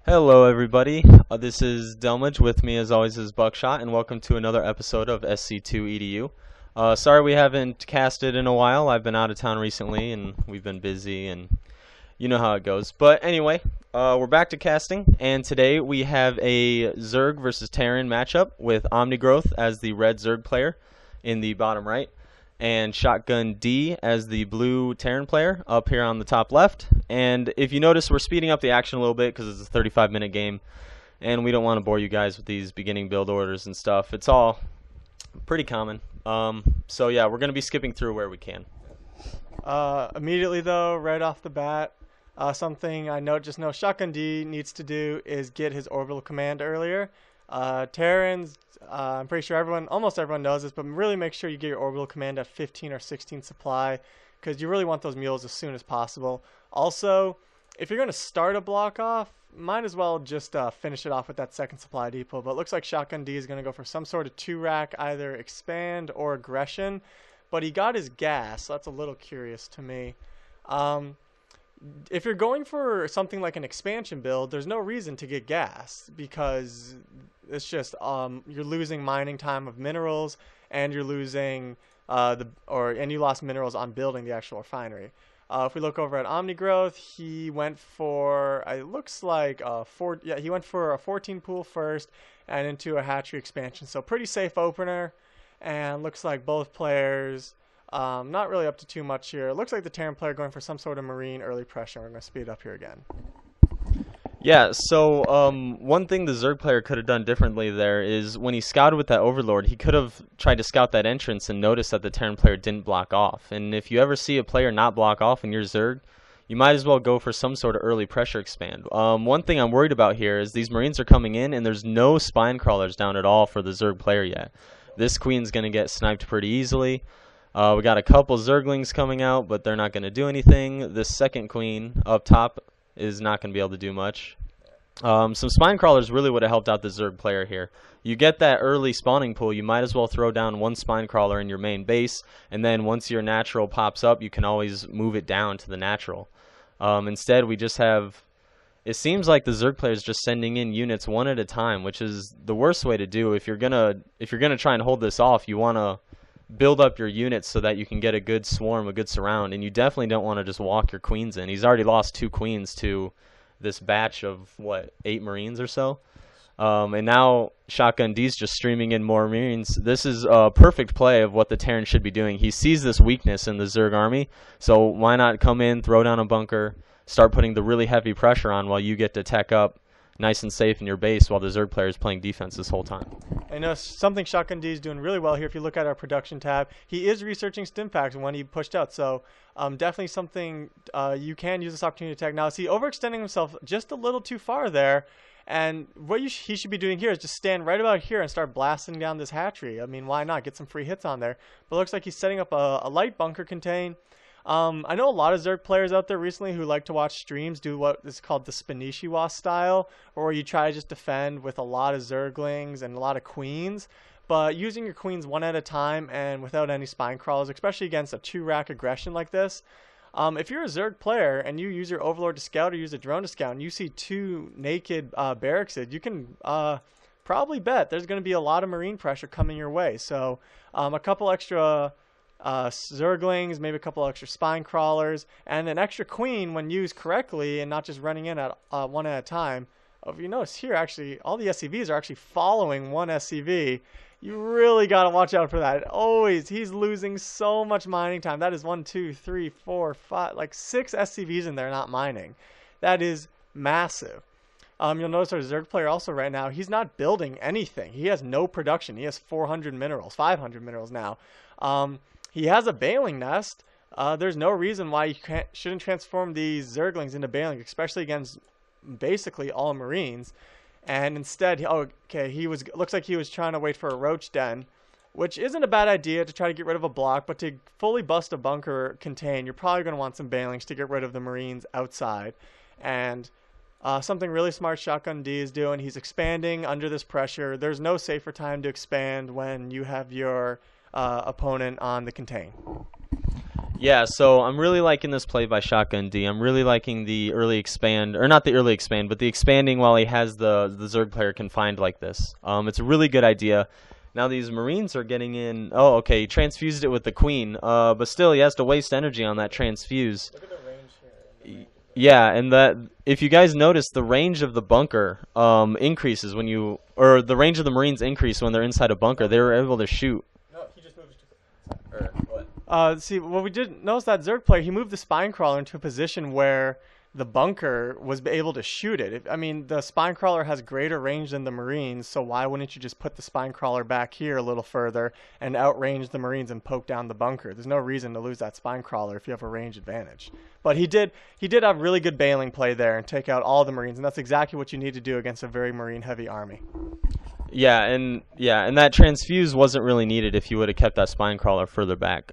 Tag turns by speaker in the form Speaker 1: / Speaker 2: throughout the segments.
Speaker 1: Hello everybody, this is Delmage. With me as always is Buckshot, and welcome to another episode of SC2edu. Sorry we haven't casted in a while. I've been out of town recently and we've been busy and you know how it goes. But anyway, we're back to casting, and today we have a Zerg versus Terran matchup with Omnigrowth as the red Zerg player in the bottom right, and ShotgunD as the blue Terran player up here on the top left. And if you notice, we're speeding up the action a little bit because it's a 35-minute game, and we don't want to bore you guys with these beginning build orders and stuff. It's all pretty common. So yeah, we're going to be skipping through where we can.
Speaker 2: Immediately though, right off the bat, something I just know ShotgunD needs to do is get his orbital command earlier. Terrans, I'm pretty sure almost everyone knows this, but really make sure you get your orbital command at 15 or 16 supply, because you really want those mules as soon as possible. Also, if you're going to start a block off, might as well just finish it off with that second supply depot. But it looks like ShotgunD is going to go for some sort of 2-rack, either expand or aggression. But he got his gas, so that's a little curious to me. If you're going for something like an expansion build, there's no reason to get gas, because it's just you're losing mining time of minerals, and you're losing and you lost minerals on building the actual refinery. If we look over at Omnigrowth, he went for it looks like he went for a 14 pool first and into a hatchery expansion. So pretty safe opener, and looks like both players not really up to too much here. It looks like the Terran player going for some sort of marine early pressure. We're going to speed up here again.
Speaker 1: Yeah, so one thing the Zerg player could have done differently there is when he scouted with that Overlord, he could have tried to scout that entrance and noticed that the Terran player didn't block off. And if you ever see a player not block off in your Zerg, you might as well go for some sort of early pressure expand. One thing I'm worried about here is these Marines are coming in and there's no spine crawlers down at all for the Zerg player yet. This Queen's going to get sniped pretty easily. We got a couple Zerglings coming out, but they're not going to do anything. This second Queen up top is not going to be able to do much. Some spine crawlers really would have helped out the Zerg player here. You get that early spawning pool, you might as well throw down one spine crawler in your main base, and then once your natural pops up, you can always move it down to the natural. Instead, we just have, it seems like the Zerg player is just sending in units one at a time, which is the worst way to do. If you're gonna try and hold this off, you want to build up your units so that you can get a good swarm, a good surround, and you definitely don't want to just walk your queens in. He's already lost 2 queens to this batch of, what, 8 Marines or so? And now ShotgunD's just streaming in more Marines. This is a perfect play of what the Terran should be doing. He sees this weakness in the Zerg army, so why not come in, throw down a bunker, start putting the really heavy pressure on while you get to tech up nice and safe in your base while the Zerg player is playing defense this whole time.
Speaker 2: I know something ShotgunD is doing really well here. If you look at our production tab, he is researching stim packs when he pushed out. So definitely something you can use this opportunity to attack. Now, see, overextending himself just a little too far there. And what he should be doing here is just stand right about here and start blasting down this hatchery. I mean, why not? Get some free hits on there. But it looks like he's setting up a light bunker contain. I know a lot of Zerg players out there recently who like to watch streams do what is called the Spanishiwa style, where you try to just defend with a lot of Zerglings and a lot of queens, but using your queens one at a time and without any spine crawlers, especially against a 2-rack aggression like this. If you're a Zerg player and you use your Overlord to scout or use a drone to scout and you see 2 naked barracks, you can probably bet there's going to be a lot of Marine pressure coming your way. So a couple extra Zerglings, maybe a couple extra spine crawlers, and an extra queen when used correctly and not just running in at one at a time. If you notice here, actually, all the SCVs are actually following one SCV. You really got to watch out for that. Always, he's losing so much mining time. That is 1, 2, 3, 4, 5, like 6 SCVs in there not mining. That is massive. You'll notice our Zerg player also right now, he's not building anything. He has no production. He has 400 minerals, 500 minerals now. He has a Baling nest. There's no reason why you shouldn't transform these Zerglings into Baling, especially against basically all Marines. And instead, looks like he was trying to wait for a roach den, which isn't a bad idea to try to get rid of a block, but to fully bust a bunker contain, you're probably going to want some Balings to get rid of the Marines outside. And something really smart ShotgunD is doing, he's expanding under this pressure. There's no safer time to expand when you have your opponent on the contain.
Speaker 1: Yeah, so I'm really liking this play by ShotgunD. I'm really liking the early expand, or not the early expand, but the expanding while he has the Zerg player confined like this. It's a really good idea. Now these Marines are getting in. Oh, okay, he transfused it with the Queen, but still he has to waste energy on that transfuse.
Speaker 2: Look at the range here.
Speaker 1: Yeah, and that if you guys notice, the range of the bunker increases when you, or the range of the Marines increase when they're inside a bunker. They were able to shoot.
Speaker 2: No, he just moved it to.
Speaker 1: Or what?
Speaker 2: See, what we did notice that Zerg player, he moved the spine crawler into a position where the bunker was able to shoot it. I mean, the spine crawler has greater range than the Marines, so why wouldn't you just put the spine crawler back here a little further and outrange the Marines and poke down the bunker? There's no reason to lose that spine crawler if you have a range advantage. But he did have really good bailing play there and take out all the Marines, and that's exactly what you need to do against a very Marine-heavy army.
Speaker 1: Yeah, and that transfuse wasn't really needed if you would have kept that spine crawler further back.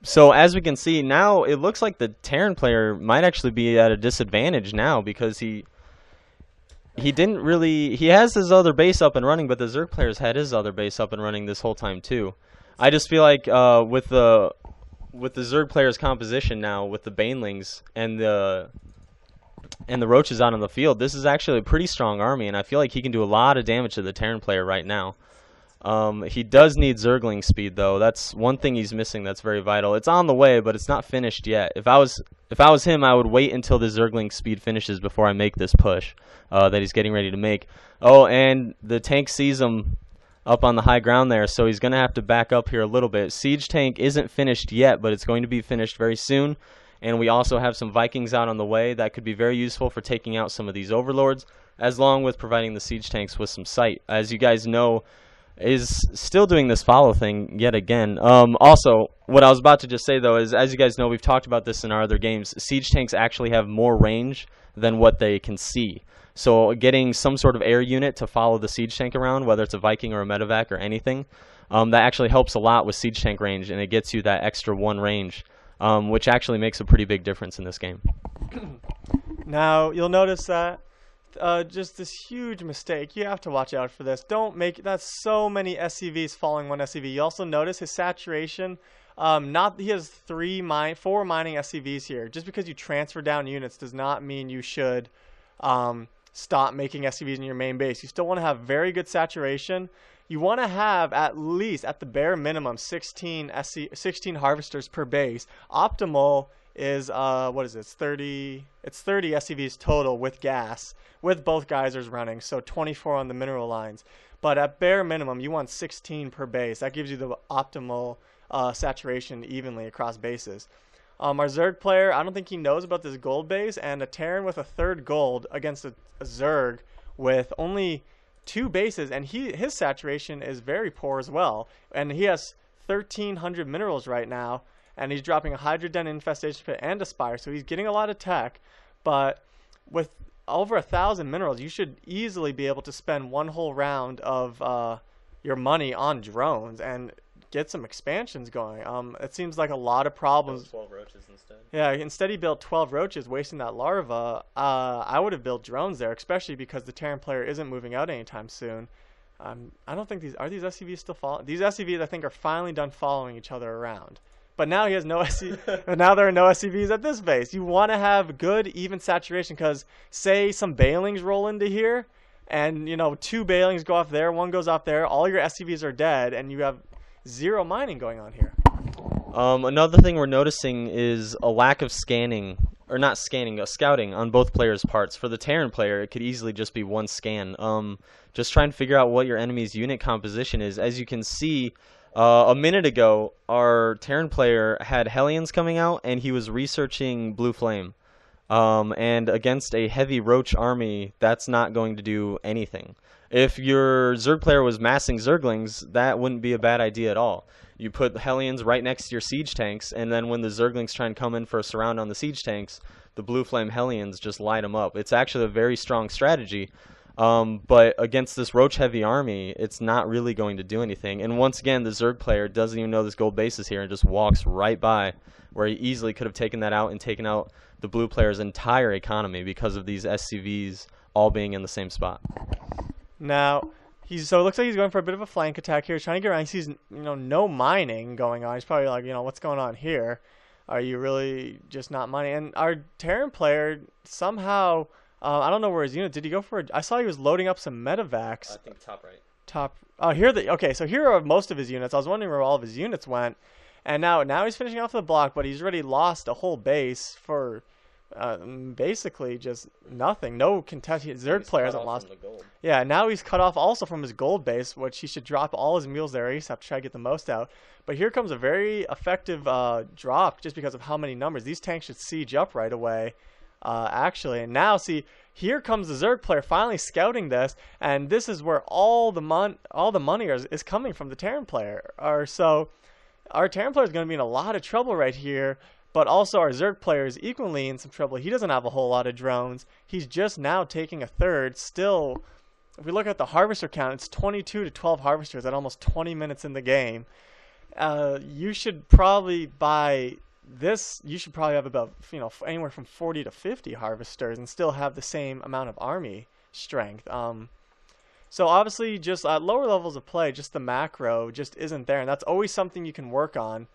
Speaker 1: So as we can see now, it looks like the Terran player might actually be at a disadvantage now because he didn't really, he has his other base up and running, but the Zerg player's had his other base up and running this whole time too. I just feel like with the Zerg player's composition now, with the Banelings and the Roaches out on the field, this is actually a pretty strong army, and I feel like he can do a lot of damage to the Terran player right now. He does need Zergling speed though. That's one thing he's missing that's very vital. It's on the way, but it's not finished yet. If I was him, I would wait until the Zergling speed finishes before I make this push that he's getting ready to make. Oh, and the tank sees him up on the high ground there, so he's going to have to back up here a little bit. Siege tank isn't finished yet, but it's going to be finished very soon. And we also have some Vikings out on the way that could be very useful for taking out some of these overlords, as long with providing the siege tanks with some sight. As you guys know, is still doing this follow thing yet again. Also, what I was about to just say though is, as you guys know, we've talked about this in our other games, siege tanks actually have more range than what they can see. So getting some sort of air unit to follow the siege tank around, whether it's a Viking or a medevac or anything, that actually helps a lot with siege tank range, and it gets you that extra 1 range, which actually makes a pretty big difference in this game.
Speaker 2: Now, you'll notice that just this huge mistake. You have to watch out for this. Don't make, that's so many SCVs following one SCV. You also notice his saturation. He has 4 mining SCVs here. Just because you transfer down units does not mean you should stop making SCVs in your main base. You still want to have very good saturation. You want to have at least, at the bare minimum, 16 harvesters per base. Optimal is what is it? It's 30 SCVs total with gas, with both geysers running, so 24 on the mineral lines. But at bare minimum, you want 16 per base. That gives you the optimal saturation evenly across bases. Our Zerg player, I don't think he knows about this gold base, and a Terran with a 3rd gold against a Zerg with only 2 bases, and his saturation is very poor as well. And he has 1,300 minerals right now, and he's dropping a Hydroden infestation pit and a spire, so he's getting a lot of tech. But with over 1,000 minerals, you should easily be able to spend 1 whole round of your money on drones and get some expansions going. It seems like a lot of problems.
Speaker 1: 12 roaches instead.
Speaker 2: Yeah, instead he built 12 roaches, wasting that larva. I would have built drones there, especially because the Terran player isn't moving out anytime soon. I don't think these SCVs still following. These SCVs, I think, are finally done following each other around. But now he has no SCV. Now there are no SCVs at this base. You want to have good, even saturation, because say some Bailings roll into here, and 2 Bailings go off there, 1 goes off there. All your SCVs are dead, and you have 0 mining going on here.
Speaker 1: Another thing we're noticing is a lack of scanning, or not scanning, scouting on both players' parts. For the Terran player, it could easily just be 1 scan. Just trying to figure out what your enemy's unit composition is. As you can see, a minute ago, our Terran player had Hellions coming out, and he was researching Blue Flame. And against a heavy Roach army, that's not going to do anything. If your Zerg player was massing Zerglings, that wouldn't be a bad idea at all. You put the Hellions right next to your siege tanks, and then when the Zerglings try and come in for a surround on the siege tanks, the Blue Flame Hellions just light them up. It's actually a very strong strategy, but against this Roach-heavy army, it's not really going to do anything. And once again, the Zerg player doesn't even know this gold base is here and just walks right by, where he easily could have taken that out and taken out the blue player's entire economy because of these SCVs all being in the same spot.
Speaker 2: Now, so it looks like he's going for a bit of a flank attack here. He's trying to get around. He sees, no mining going on. He's probably like, what's going on here? Are you really just not money? And our Terran player somehow, I don't know where his unit. Did he go for? I saw he was loading up some medevacs.
Speaker 1: I think top right.
Speaker 2: Top. Oh, here the okay. So here are most of his units. I was wondering where all of his units went, and now he's finishing off the block, but he's already lost a whole base for basically just nothing. No contest. Zerg player hasn't lost. Yeah, now he's cut off also from his gold base, which he should drop all his mules there ASAP to try to get the most out. But here comes a very effective drop just because of how many numbers. These tanks should siege up right away, actually. And now, see, here comes the Zerg player finally scouting this, and this is where all the money is coming from the Terran player. So our Terran player is going to be in a lot of trouble right here. But also our Zerg player is equally in some trouble. He doesn't have a whole lot of drones. He's just now taking a third. Still, if we look at the harvester count, it's 22 to 12 harvesters at almost 20 minutes in the game. You should probably buy this. You should probably have about anywhere from 40 to 50 harvesters and still have the same amount of army strength. So obviously, just at lower levels of play, just the macro just isn't there, and that's always something you can work on.